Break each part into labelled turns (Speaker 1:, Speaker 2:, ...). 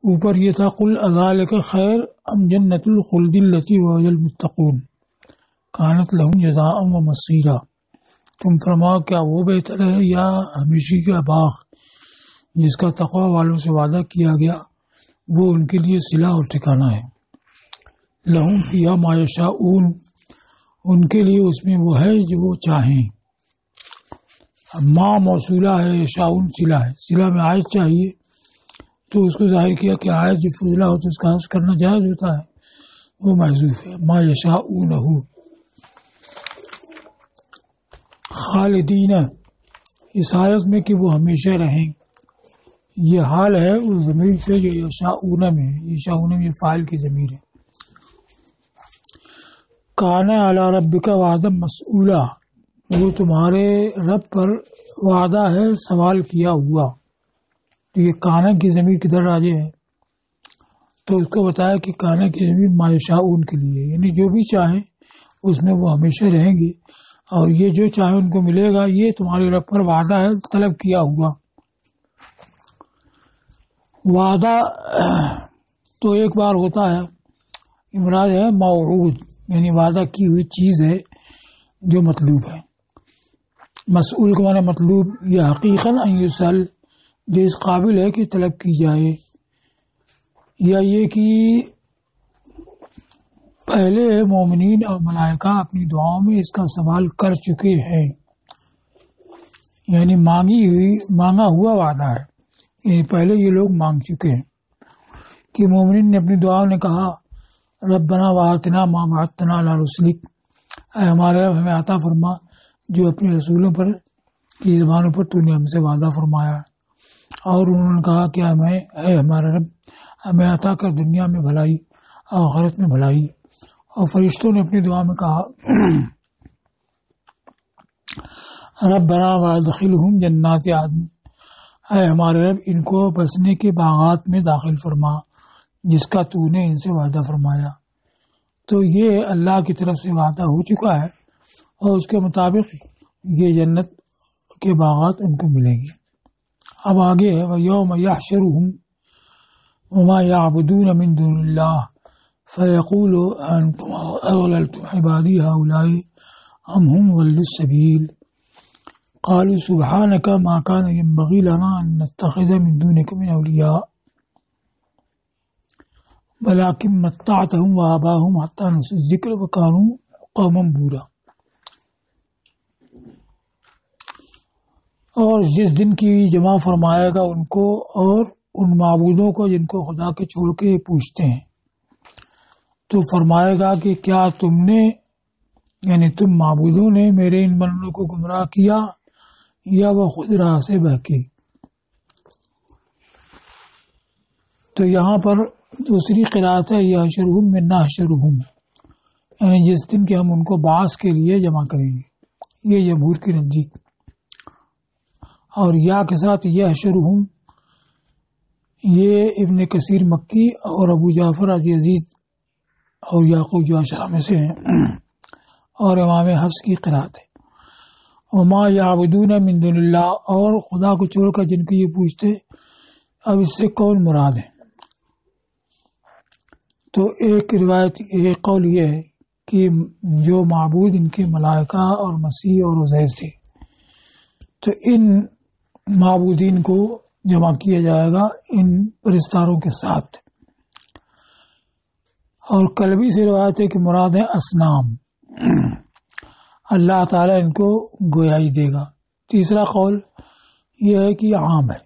Speaker 1: اوپر یہ تھا قل اذالک خیر ام جنت الخلد التی وعد المتقون کانت لہم جزاء و مصیرا، تم فرماؤ کیا وہ بہتر ہے یا ہمیشہ کا باغ جس کا تقوی والوں سے وعدہ کیا گیا، وہ ان کے لیے صلہ اور ٹھکانہ ہے۔ لہم فیہا ما یشاؤون، ان کے لیے اس میں وہ ہے جو وہ چاہیں۔ ما موصولہ ہے، یشاؤون صلہ ہے، صلہ میں عائد چاہیے تو اس کو ظاہر کیا کہ عائد جو فضلہ ہو تو اس کا حذف کرنا جائز ہوتا ہے، وہ محذوف ہے۔ ما یشاؤونہ خالدین، اس حالت میں کہ وہ ہمیشہ رہیں، یہ حال ہے اس ضمیر سے جو یشاؤون میں ہے، یشاؤون میں یہ فاعل کی ضمیر ہے۔ کان علی ربک وعدا مسئولا، وہ تمہارے رب پر وعدہ ہے سوال کیا ہوا۔ تو یہ کانا کی ضمیر کدھر راجع ہے، تو اس کو بتایا کہ کانا کی ضمیر ما یشاؤون کے لیے، یعنی جو بھی چاہیں اس میں وہ ہمیشہ رہیں گے، اور یہ جو چاہیں ان کو ملے گا، یہ تمہارے رب پر وعدہ ہے طلب کیا ہوا۔ وعدہ تو ایک بار ہوتا ہے، مراد ہے موعود، یعنی وعدہ کی ہوئی چیز ہے جو مطلوب ہے۔ مسئول کا معنی مطلوب، یہ حقیقاً ان یسأل، جو اس قابل ہے کہ طلب کی جائے، یا یہ کہ پہلے مومنین اور ملائکہ اپنی دعاؤں میں اس کا سوال کر چکے ہیں، یعنی مانگا ہوا وعدہ ہے، یعنی پہلے یہ لوگ مانگ چکے ہیں کہ مومنین نے اپنی دعاؤں نے کہا ربنا وآتنا ما وعدتنا علی رسلک، اے ہمارے رب ہمیں عطا فرما جو اپنے رسولوں پر کی زبانوں پر تو نے ہم سے وعدہ فرمایا۔ اور انہوں نے کہا کہ اے ہمارا رب ہمیں عطا کر دنیا میں بھلائی اور آخرت میں بھلائی۔ اور فرشتوں نے اپنی دعا میں کہا ربنا وادخلہم جنات عدن، اے ہمارے رب ان کو بسنے کے باغات میں داخل فرما جس کا تو نے ان سے وعدہ فرمایا۔ تو یہ اللہ کی طرف سے وعدہ ہو چکا ہے، اور اس کے مطابق یہ جنت کے باغات ان کو ملیں گے۔ اب آگے ہے وَيَوْمَ يَحْشُرُهُمْ وَمَا يَعْبُدُونَ مِن دُونِ اللَّهِ فَيَقُولُ أَنْتُمْ أَضْلَلْتُمْ عِبَادِي هَؤُلَاءِ أَمْ هُمْ ضَلُّوا السَّبِيلَ قَالُوا سُبْحَانَكَ مَا كَانَ يَنبَغِي لَنَا أَن نَّتَّخِذَ مِن دُونِكَ مِنْ أَوْلِيَاءَ وَلَٰكِن مَّتَّعْتَهُمْ وَآبَاءَهُمْ حَتَّىٰ نَسُوا الذِّكْرَ وَكَانُوا قَوْمًا بُورًا۔ اور جس دن کی جمع فرمائے گا ان کو اور ان معبودوں کو جن کو خدا کے چھوڑ کے پوچھتے ہیں، تو فرمائے گا کہ کیا تم نے، یعنی تم معبودوں نے میرے ان بندوں کو گمراہ کیا یا وہ خود راہ سے بہکے۔ تو یہاں پر دوسری قرأت ہے یحشرہم میں نحشرہم، یعنی جس دن کے ہم ان کو بعث کے لیے جمع کریں گے، یہ جمہور کی نزدیک۔ اور یا کے ساتھ یحشرہم، یہ ابن کثیر مکی اور ابو جعفر یزید اور یعقوب جو اشرا میں سے ہیں اور امام حفص کی قرأت ہے۔ وما یعبدون من دون اللہ، اور خدا کو چھوڑ کر جن کو یہ پوچھتے، اب اس سے کون مراد ہے؟ تو ایک روایت، ایک قول یہ ہے کہ جو معبود ان کے ملائکہ اور مسیح اور عزیر تھے، تو ان معبودین کو جمع کیا جائے گا ان پرستاروں کے ساتھ۔ اور کلبی سے روایت ہے کہ مراد ہے اصنام، اللہ تعالیٰ ان کو گویائی دے گا۔ تیسرا قول یہ ہے کہ یہ عام ہے،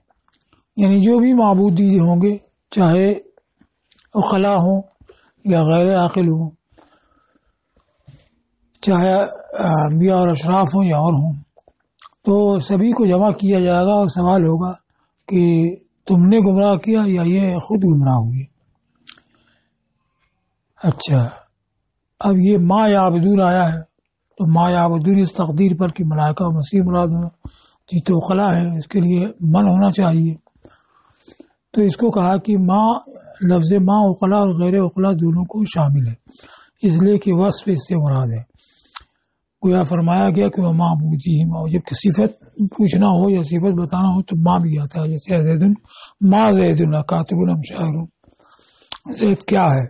Speaker 1: یعنی جو بھی معبود دیے ہوں گے، چاہے عقلا ہوں یا غیر عاقل ہوں، چاہے انبیاء اور اشراف ہوں یا اور ہوں، تو سبھی کو جمع کیا جائے گا اور سوال ہوگا کہ تم نے گمراہ کیا یا یہ خود گمراہ ہوئے۔ اچھا، اب یہ ما یعبدون آیا ہے، تو ما یعبدون اس تقدیر پر کہ ملائکہ و مسیح مراد ہوں، جی تو عقلا ہے، اس کے لیے من ہونا چاہیے۔ تو اس کو کہا کہ ما، لفظ ما عقلا اور غیر عقلا دونوں کو شامل ہے، اس لیے کہ وصف اس سے مراد ہے۔ گویا فرمایا گیا کہ وہ معبودہم، اور جب صفت پوچھنا ہو یا صفت بتانا ہو تو ماں بھی آتا ہے، جیسے زید ما زید کاتب ام شاعر، زید کیا ہے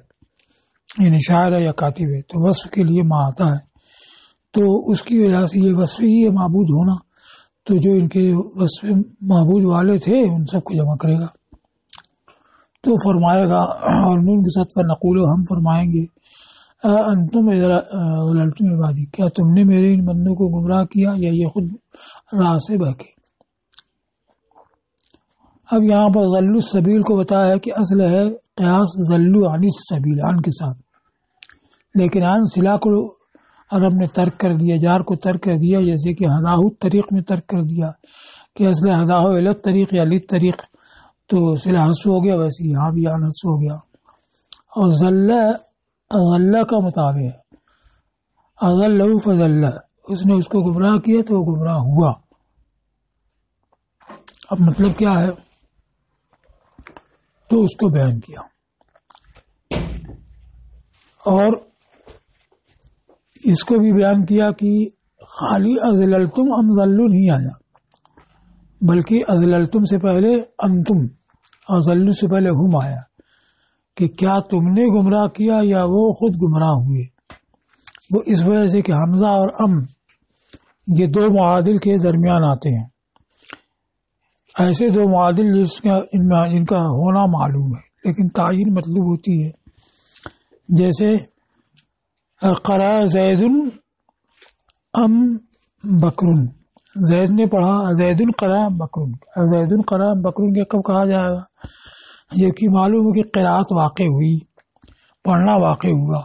Speaker 1: یعنی شاعر ہے یا کاتب ہے، تو وصف کے لیے ماں آتا ہے. تو اس کی وجہ سے یہ وصف ہی ہے معبود ہونا، تو جو ان کے وصف معبود والے تھے ان سب کو جمع کرے گا. تو فرمائے گا اور نون کے ساتھ فنقول، ہم فرمائیں گے انتم غللتم عبادی، کیا تم نے میرے ان بندوں کو گمراہ کیا یا یہ خود راہ سے بہکے. اب یہاں پر ضل السبیل کو بتایا ہے کہ اصل ہے قیاس ضلوا عن السبیل، عن کے ساتھ، لیکن عن صلہ کو عرب نے ترک کر دیا، جار کو ترک کر دیا، جیسے کہ ہداہ الطریق میں ترک کر دیا کہ اصل ہداہ الی الطریق یا للطریق، تو صلہ حذف ہو گیا، ویسے یہاں بھی عن حذف ہو گیا. اور ضل کا مطابق ہے اضلہ فضل، اس نے اس کو گمراہ کیا تو وہ گمراہ ہوا. اب مطلب کیا ہے تو اس کو بیان کیا، اور اس کو بھی بیان کیا کہ خالی اضللتم ام ضلوا نہیں آیا، بلکہ اضللتم سے پہلے انتم اور ضلوا سے پہلے ہم آیا، کہ کیا تم نے گمراہ کیا یا وہ خود گمراہ ہوئے. وہ اس وجہ سے کہ حمزہ اور ام یہ دو معادل کے درمیان آتے ہیں، ایسے دو معادل جن کا ہونا معلوم ہے لیکن تعین مطلوب ہوتی ہے. جیسے قرأ زید ام بکر، زید نے پڑھا، زید قرأ بکر، زید قرأ بکر کے کب کہا جائے گا؟ یہ کہ معلوم ہے کہ قراءت واقع ہوئی، پڑھنا واقع ہوا،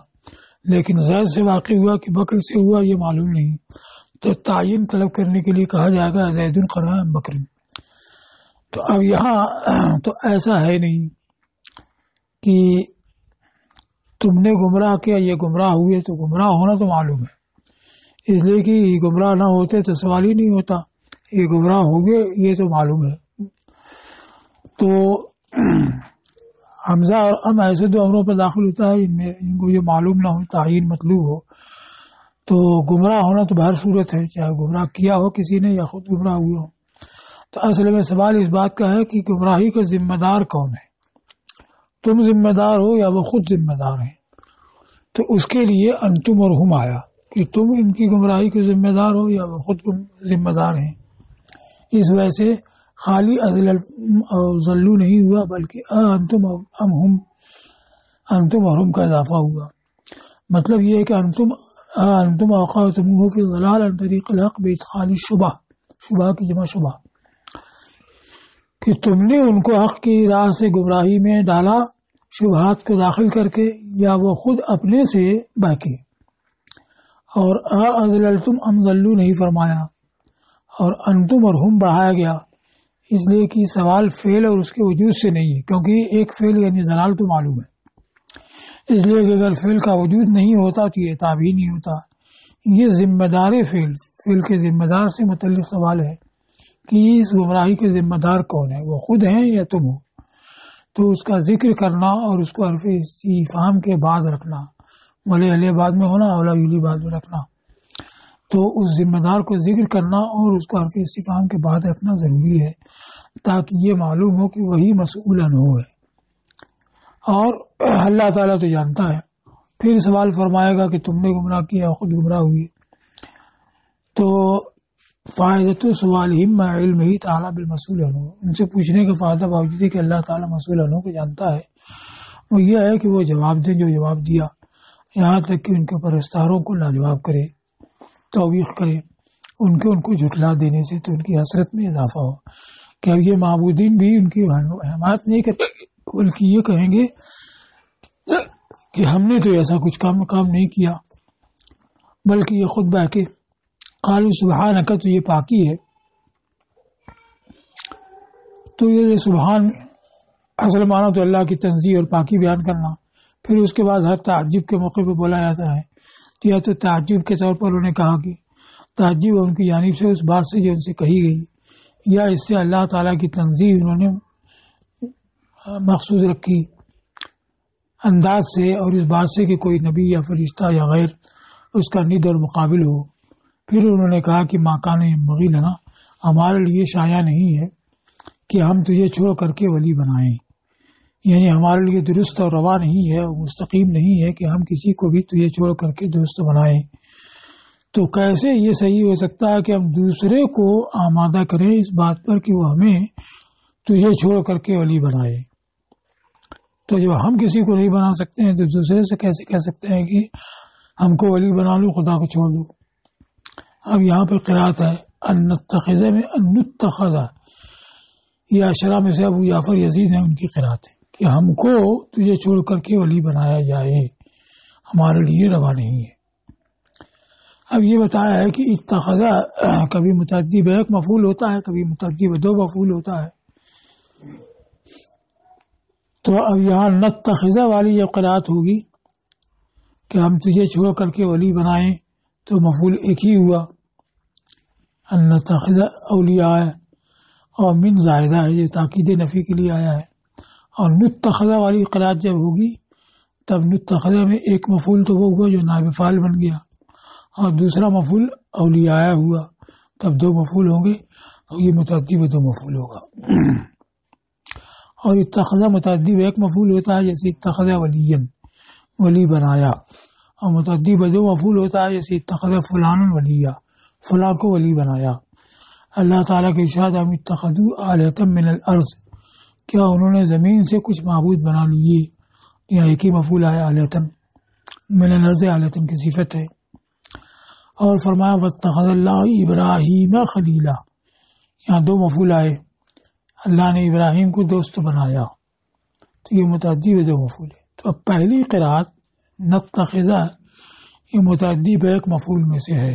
Speaker 1: لیکن زید سے واقع ہوا کہ بکر سے ہوا یہ معلوم نہیں، تو تعین طلب کرنے کے لیے کہا جائے گا زید قرأ بکر. تو اب یہاں تو ایسا ہے نہیں کہ تم نے گمراہ کیا یہ گمراہ ہوئے، تو گمراہ ہونا تو معلوم ہے، اس لیے کہ گمراہ نہ ہوتے تو سوال ہی نہیں ہوتا، یہ گمراہ ہو گئے یہ تو معلوم ہے. تو حمزہ اور ام ایسے دو امروں پر داخل ہوتا ہے ان کو یہ معلوم نہ ہو، تعین مطلوب ہو، تو گمراہ ہونا تو بہر صورت ہے، چاہے گمراہ کیا ہو کسی نے یا خود گمراہ ہوئے ہو. تو اصل میں سوال اس بات کا ہے کہ گمراہی کا ذمہ دار کون ہے، تم ذمہ دار ہو یا وہ خود ذمہ دار ہیں. تو اس کے لیے انتم اور ہم آیا کہ تم ان کی گمراہی کے ذمہ دار ہو یا وہ خود ذمہ دار ہیں. اس وجہ سے خالی ضلوا نہیں ہوا بلکہ انتم اور ہم کا اضافہ ہوا. مطلب یہ ہے کہ انتم اوقعتموہ فی الضلال عن طریق الحق بادخال الشبہ، شبہ کی جمع شبہ، کہ تم نے ان کو حق کی راہ سے گمراہی میں ڈالا شبہات کو داخل کر کے، یا وہ خود اپنے سے بہکے. اور اضللتم ام ضلوا نہیں فرمایا، اور انتم اور ہم بڑھایا گیا، اس لیے کہ سوال فعل اور اس کے وجود سے نہیں ہے، کیونکہ ایک فعل یعنی ضلال تو معلوم ہے، اس لیے کہ اگر فعل کا وجود نہیں ہوتا تو یہ تابعی نہیں ہوتا. یہ ذمہ دار فعل کے ذمہ دار سے متعلق سوال ہے کہ اس گمراہی کے ذمہ دار کون ہے، وہ خود ہیں یا تم ہو. تو اس کا ذکر کرنا اور اس کو حرف استفہام کے بعد رکھنا، ولی علیہ بعد میں ہونا، اولا یلی بعد میں رکھنا، تو اس ذمہ دار کو ذکر کرنا اور اس کو حرف استفہام کے بعد رکھنا ضروری ہے تاکہ یہ معلوم ہو کہ وہی مسئول عنہ ہے. اور اللہ تعالیٰ تو جانتا ہے. پھر سوال فرمائے گا کہ تم نے گمراہ کیا خود گمراہ ہوئی. تو فائدۃ سوالہم مع علمہ تعالیٰ بالمسئول عنہ، ان سے پوچھنے کا فائدہ باوجود ہے کہ اللہ تعالیٰ مسئول عنہ کو جانتا ہے، وہ یہ ہے کہ وہ جواب دیں جو جواب دیا، یہاں تک کہ ان کے پرستاروں کو لاجواب کرے، توبیخ کرے، ان کو جھٹلا دینے سے تو ان کی حسرت میں اضافہ ہو کہ اب یہ معبودین بھی ان کی حمایت نہیں کریں گے، بلکہ یہ کہیں گے کہ ہم نے تو ایسا کچھ کام نہیں کیا، بلکہ یہ خود بہکے. قالوا سبحانک، تو یہ پاکی ہے. تو یہ سبحان اصل معنی تو اللہ کی تنزیہ اور پاکی بیان کرنا، پھر اس کے بعد ہر تعجب کے موقع پہ بولا جاتا ہے. تو یا تو تعجب کے طور پر انہوں نے کہا کہ تعجب ان کی جانب سے اس بات سے جو ان سے کہی گئی، یا اس سے اللہ تعالیٰ کی تنزیہ انہوں نے مخصوص رکھی انداز سے، اور اس بات سے کہ کوئی نبی یا فرشتہ یا غیر اس کا ند اور مقابل ہو، پھر انہوں نے کہا کہ ماں کان ينبغي لنا، ہمارے لیے شایع نہیں ہے کہ ہم تجھے چھوڑ کر کے ولی بنائیں، یعنی ہمارے لیے درست اور روا نہیں ہے، مستقیم نہیں ہے کہ ہم کسی کو بھی تجھے چھوڑ کر کے دوست بنائیں۔ تو کیسے یہ صحیح ہو سکتا ہے کہ ہم دوسرے کو آمادہ کریں اس بات پر کہ وہ ہمیں تجھے چھوڑ کر کے ولی بنائے؟ تو جب ہم کسی کو نہیں بنا سکتے ہیں تو دوسرے سے کیسے کہہ سکتے ہیں کہ ہم کو ولی بنا لو، خدا کو چھوڑ دو؟ اب یہاں پر قرات ہے ان نتخذ میں ان نتخذ، یہ اشرا میں سے ابو جعفر یزید ہیں، ان کی قرات ہے کہ ہم کو تجھے چھوڑ کر کے ولی بنایا جائے، ہمارے لیے روا نہیں ہے۔ اب یہ بتایا ہے کہ اتخذ کبھی متعدی بہ ایک مفعول ہوتا ہے، کبھی متعدی بہ دو مفعول ہوتا ہے۔ تو اب یہاں نتخذ والی جب قرات ہوگی کہ ہم تجھے چھوڑ کر کے ولی بنائیں تو مفعول ایک ہی ہوا، ان نتخذ اولیاء ہے، اور من زائدہ ہے، یہ تاکید نفی کے لیے آیا ہے۔ اور نتخذ والی قرات جب ہوگی تب نتخذ میں ایک مفعول تو وہ ہوا جو نائب فاعل بن گیا، اور دوسرا مفعول اولیاء ہوا، تب دو مفعول ہوں گے، اور یہ متعدی و دو مفعول ہوگا۔ اور اتخذ متعدی و ایک مفعول ہوتا ہے جیسے اتخذ ولیا، ولی بنایا، اور متعدی و دو مفعول ہوتا ہے جیسے اتخذ فلان ولیا، فلاں کو ولی بنایا۔ اللہ تعالیٰ کے ارشاد ہم اتخذوا آلہۃ من الارض، کیا انہوں نے زمین سے کچھ معبود بنا لیے؟ یہاں ایک ہی مفعول آیا آلہۃ، من الارض آلہۃ کی صفت ہے۔ اور فرمایا واتخذ اللہ ابراہیم خلیلا، یہاں دو مفعول آئے، اللہ نے ابراہیم کو دوست بنایا، تو یہ متعدی و دو مفعول ہے۔ تو اب پہلی قرات نتخذ یہ متعدی بہ ایک مفعول میں سے ہے،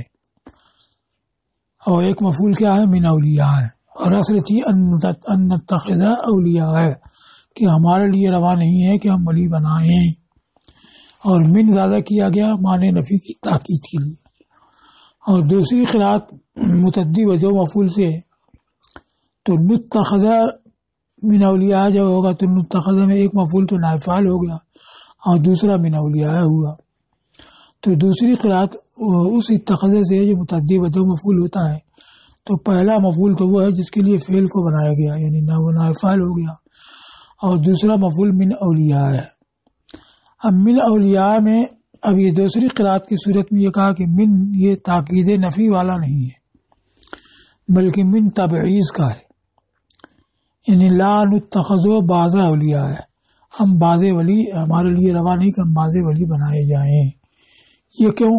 Speaker 1: اور ایک مفعول کیا ہے؟ من اولیاء ہے، اور اصل تھی ان نتخذ اولیاء ہے کہ ہمارے لیے روا نہیں ہے کہ ہم ولی بنائیں، اور من زیادہ کیا گیا معنی نفی کی تاکید کے لیے۔ اور دوسری قرات متعدی و دو مفعول سے، تو نتخذ من اولیاء جب ہوگا تو نتخذ میں ایک مفعول تو نائب فاعل ہو گیا، اور دوسرا من اولیاء ہوا۔ تو دوسری قرات اس اتخذ سے جو متعدی و دو مفعول ہوتا ہے، تو پہلا مفعول تو وہ ہے جس کے لیے فعل کو بنایا گیا، یعنی وہ نائب فاعل ہو گیا، اور دوسرا مفعول من اولیاء ہے۔ اب من اولیاء میں اب یہ دوسری قرات کی صورت میں یہ کہا کہ من یہ تاکید نفی والا نہیں ہے بلکہ من تبعیض کا ہے، یعنی لا نتخذ بعض اولیاء ہے، ہم بعض ولی ہمارے لیے روا نہیں کہ ہم بعض ولی بنائے جائیں۔ یہ کیوں؟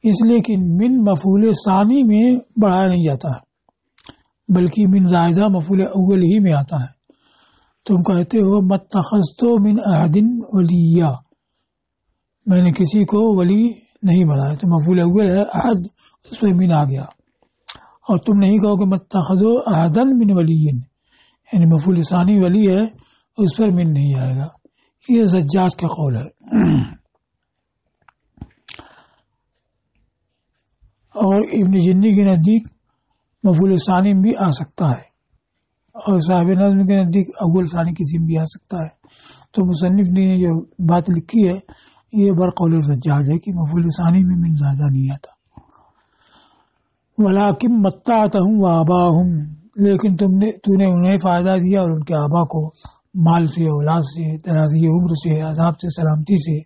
Speaker 1: اس لیے کہ من مفعول ثانی میں بڑھایا نہیں جاتا ہے بلکہ من زائدہ مفعول اول ہی میں آتا ہے۔ تم کہتے ہو متخذت من احد ولیا، میں نے کسی کو ولی نہیں بنایا، تو مفعول اول ہے احد، اس پہ من آ گیا، اور تم نہیں کہو کہ متخذ احدا من ولی، یعنی مفعول ثانی ولی ہے اس پر من نہیں آئے گا۔ یہ زجاج کا قول ہے۔ اور ابن جنی کے نزدیک مفعول ثانی بھی آ سکتا ہے، اور صاحب نظم کے نزدیک اول ثانی کسی میں بھی آ سکتا ہے۔ تو مصنف نے جو بات لکھی ہے یہ برقول زجاج ہے کہ مفعول ثانی میں من زیادہ نہیں آتا۔ وَلَٰكِن مَتَّعْتَهُمْ وَآبَاءَهُمْ، لیکن تو نے انہیں فائدہ دیا اور ان کے آبا کو، مال سے، اولاد سے، درازی عمر سے، عذاب سے، سلامتی سے،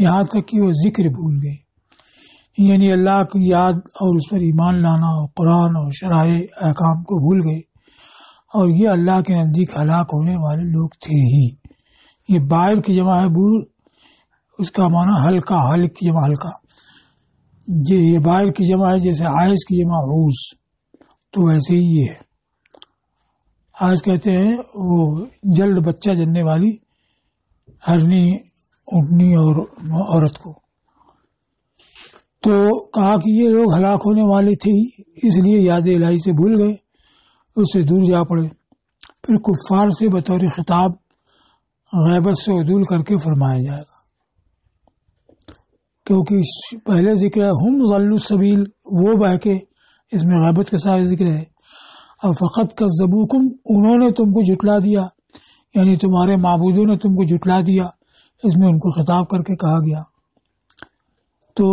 Speaker 1: یہاں تک کہ وہ ذکر بھول گئے، یعنی اللہ کی یاد اور اس پر ایمان لانا اور قرآن اور شرائع احکام کو بھول گئے، اور یہ اللہ کے نزدیک ہلاک ہونے والے لوگ تھے ہی۔ یہ باہر کی جمع ہے بور، اس کا معنی ہلکا، ہلک کی جمع ہلکا، یہ باہر کی جمع ہے جیسے عائز کی جمع عوز، تو ویسے ہی یہ ہے۔ آج کہتے ہیں وہ جلد بچہ جننے والی ہرنی، اونٹنی اور عورت کو۔ تو کہا کہ یہ لوگ ہلاک ہونے والے تھے ہی، اس لیے یاد الہی سے بھول گئے، اس سے دور جا پڑے۔ پھر کفار سے بطور خطاب غیبت سے عدول کر کے فرمایا جائے گا، کیونکہ پہلے ذکر ہے ہم ضلوا السبیل، وہ بہکے، اس میں غیبت کے ساتھ ذکر ہے، اور فقط کذبوکم، انہوں نے تم کو جھٹلا دیا، یعنی تمہارے معبودوں نے تم کو جھٹلا دیا، اس میں ان کو خطاب کر کے کہا گیا۔ تو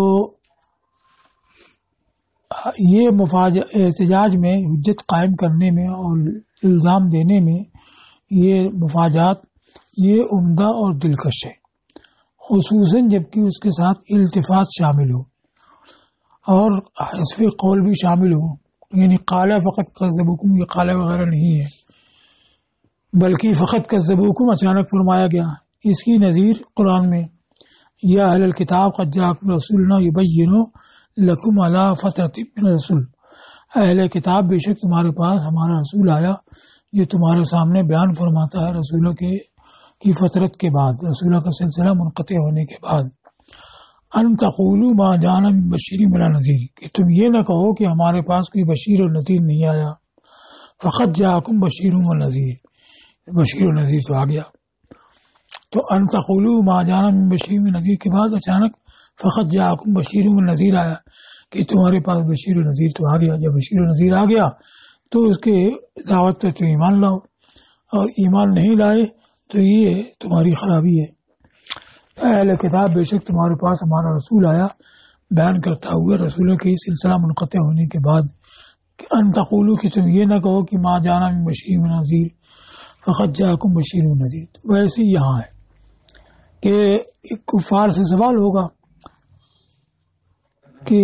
Speaker 1: یہ احتجاج میں حجت قائم کرنے میں اور الزام دینے میں یہ مفاجات یہ عمدہ اور دلکش ہے، خصوصاً جبکہ اس کے ساتھ التفات شامل ہو اور حذف قول بھی شامل ہو، یعنی قال فقط کذبوکم، یہ قال وغیرہ نہیں ہے بلکہ فقط کذبوکم اچانک فرمایا گیا۔ اس کی نظیر قرآن میں یا اہل الکتاب قد جاءکم رسولنا یبین لکم علی فترۃ من الرسل، اہل کتاب بے شک تمہارے پاس ہمارا رسول آیا جو تمہارے سامنے بیان فرماتا ہے رسولوں کی فترت کے بعد، رسولوں کا سلسلہ منقطع ہونے کے بعد، ان تقولوا ما جانا من بشیر ولا نذیر، کہ تم یہ نہ کہو کہ ہمارے پاس کوئی بشیر اور نذیر نہیں آیا، فقط جاءکم بشیر و نذیر، بشیر و نذیر تو آ گیا، تو ان تقولوا ما جانا من بشیر و نذیر کے بعد اچانک فقط جاءکم بشیر و نذیر آیا کہ تمہارے پاس بشیر و نذیر تو آ گیا۔ جب بشیر و نذیر آ گیا تو اس کے دعوت پہ تو ایمان لاؤ، اور ایمان نہیں لائے تو یہ تمہاری خرابی ہے۔ اہل کتاب بے شک تمہارے پاس ہمارا رسول آیا بیان کرتا ہوا رسولوں کی سلسلہ منقطع ہونے کے بعد، ان تقولوا کہ تم یہ نہ کہو کہ ما جانا من بشیر و نذیر فقط جاءکم بشیر و نذیر۔ تو ویسے یہاں ہے کہ کفار سے سوال ہوگا کہ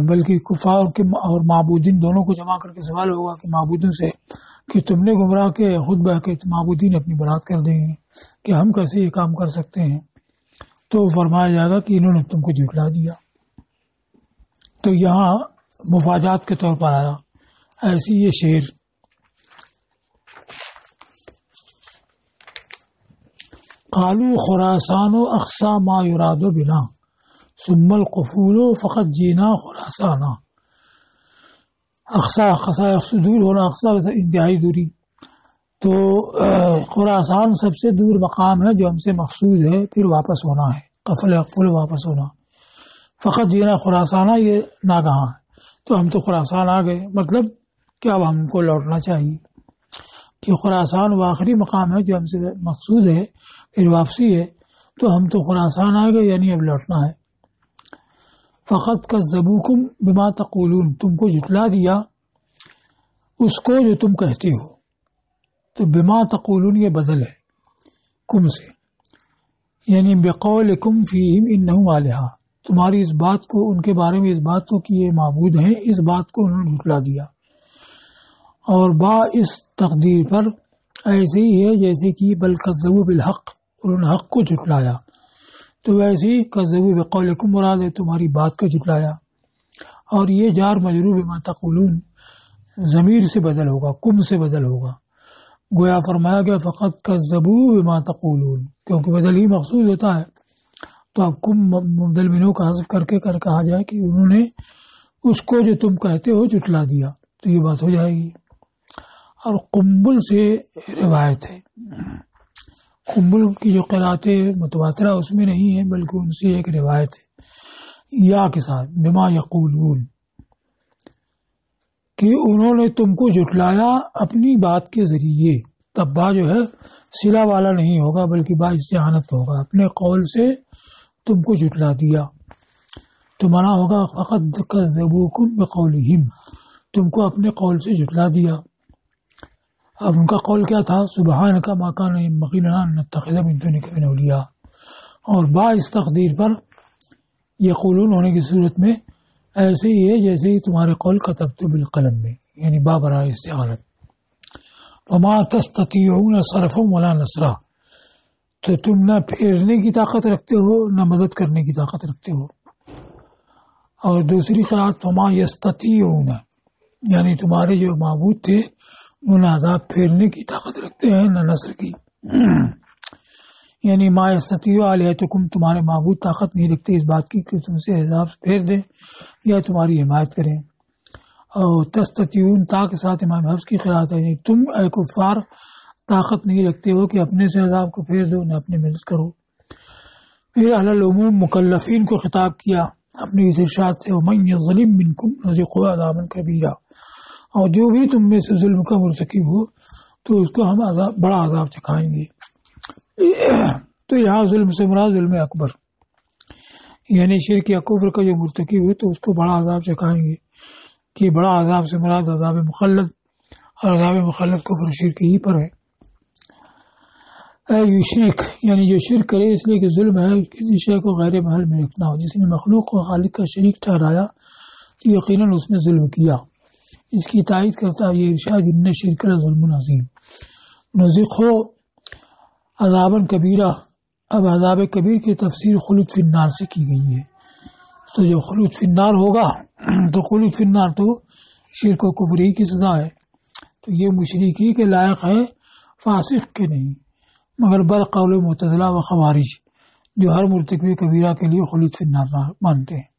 Speaker 1: بلکہ کفار کے اور معبودین دونوں کو جمع کر کے سوال ہوگا کہ معبودوں سے کہ تم نے گمراہ کے خود بہ کے معبودین اپنی برات کر دیں گے کہ ہم کیسے یہ کام کر سکتے ہیں، تو فرمایا جائے گا کہ انہوں نے تم کو جھٹلا دیا۔ تو یہاں مفاجات کے طور پر آیا ایسی یہ شعر، قالوا خراسان اقصى ما يراد بنا ثم القفول فقط جینا خراسانا، اقصا دور ہونا، اقصا انتہائی دوری، تو خراسان سب سے دور مقام ہے جو ہم سے مقصود ہے، پھر واپس ہونا ہے، قفل اقفل واپس ہونا، فقط جینا خراسانا یہ ناگہاں ہے، تو ہم تو خراسان آ گئے، مطلب کہ اب ہم کو لوٹنا چاہیے، کہ خراسان وہ آخری مقام ہے جو ہم سے مقصود ہے، پھر واپسی ہے، تو ہم تو خراسان آ گئے، یعنی اب لوٹنا ہے۔ فقط کذبوکم بما تقولون، تم کو جھٹلا دیا اس کو جو تم کہتے ہو، تو بما تقولون یہ بدل ہے کم سے، یعنی بقولکم فیہم انہم الہٰ، تمہاری اس بات کو ان کے بارے میں، اس بات کو کہ یہ معبود ہیں، اس بات کو انہوں نے جھٹلا دیا، اور با اس تقدیر پر ایسے ہی ہے جیسے کہ بل کذبوا بالحق، انہوں نے حق کو جھٹلایا، تو ویسے ہی کذبوا بقولکم مراد ہے تمہاری بات کو جھٹلایا، اور یہ جار مجرور بما تقولون ضمیر سے بدل ہوگا، کم سے بدل ہوگا، گویا فرمایا گیا فقط کذبوا بما تقولون، کیونکہ بدل ہی مقصود ہوتا ہے، تو اب کم مبدل منہ کا حذف کر کے کہا جائے کہ انہوں نے اس کو جو تم کہتے ہو جھٹلا دیا، تو یہ بات ہو جائے گی۔ اور قنبل سے روایت ہے، قنبل کی جو قرأت متواترہ اس میں نہیں ہے بلکہ ان سے ایک روایت ہے یا کے ساتھ بما یقولون، کہ انہوں نے تم کو جھٹلایا اپنی بات کے ذریعے، تب با جو ہے صلہ والا نہیں ہوگا بلکہ با استعانت ہوگا، اپنے قول سے تم کو جھٹلا دیا، تو منع ہوگا فقط کذبوکم بقولہم، تم کو اپنے قول سے جھٹلا دیا۔ اب ان کا قول کیا تھا؟ سبحانک ما کان ينبغی لنا ان نتخذ من دونک من اولیاء، اور با اس تقدیر پر یقولون ہونے کی صورت میں ایسے ہی ہے جیسے ہی تمہارے قول کتبت بالقلم میں، یعنی با برائے استعانت۔ وما تستطيعون صرفا ولا نصرا، تو تم نہ پھیرنے کی طاقت رکھتے ہو نہ مدد کرنے کی طاقت رکھتے ہو۔ اور دوسری قرأت فما یستطیعون، یعنی تمہارے جو معبود تھے وہ نہ عذاب پھیرنے کی طاقت رکھتے ہیں نہ نصر کی، یعنی ما یستطیع آلہتکم، تمہارے معبود طاقت نہیں رکھتے اس بات کی کہ تم سے عذاب پھیر دیں یا تمہاری حمایت کریں۔ اور تستطیعون تا کے ساتھ امام حفص کی قرأت ہے، یعنی تم اے کفار طاقت نہیں رکھتے ہو کہ اپنے سے عذاب کو پھیر دو نہ اپنی مدد کرو۔ پھر علی العموم مکلفین کو خطاب کیا اپنی اس ارشاد سے، ومن یظلم منکم نذقہ عذابا کبیرا، اور جو بھی تم میں سے ظلم کا مرتکب ہو تو اس کو ہم بڑا عذاب چکھائیں گے۔ تو یہاں ظلم سے مراد ظلم اکبر، یعنی شرک یا کفر کا جو مرتکب ہو تو اس کو بڑا عذاب چکھائیں گے۔ کہ بڑا عذاب سے مراد عذاب مخلد، اور عذاب مخلد کفر شرک ہی پر ہے۔ یشرک یعنی جو شرک کرے اس لیے کہ ظلم ہے کسی شے کو غیر محل میں رکھنا ہو، جس نے مخلوق کو خالق کا شریک ٹھہرایا تو یقیناً اس نے ظلم کیا۔ اس کی تائید کرتا ہے یہ ارشاد ان شرک ظلم عظیم۔ نذقہ عذاباً کبیرہ، اب عذاب کبیر کی تفسیر خلود فی النار سے کی گئی ہے۔ تو جب خلود فی النار ہوگا تو خلود فی النار تو شرک و کفری کی سزا ہے، تو یہ مشرکی کے لائق ہے، فاسق کے نہیں، مگر برقول معتزلہ و خوارج جو ہر مرتکب کبیرہ کے لیے خلود فی النار مانتے ہیں۔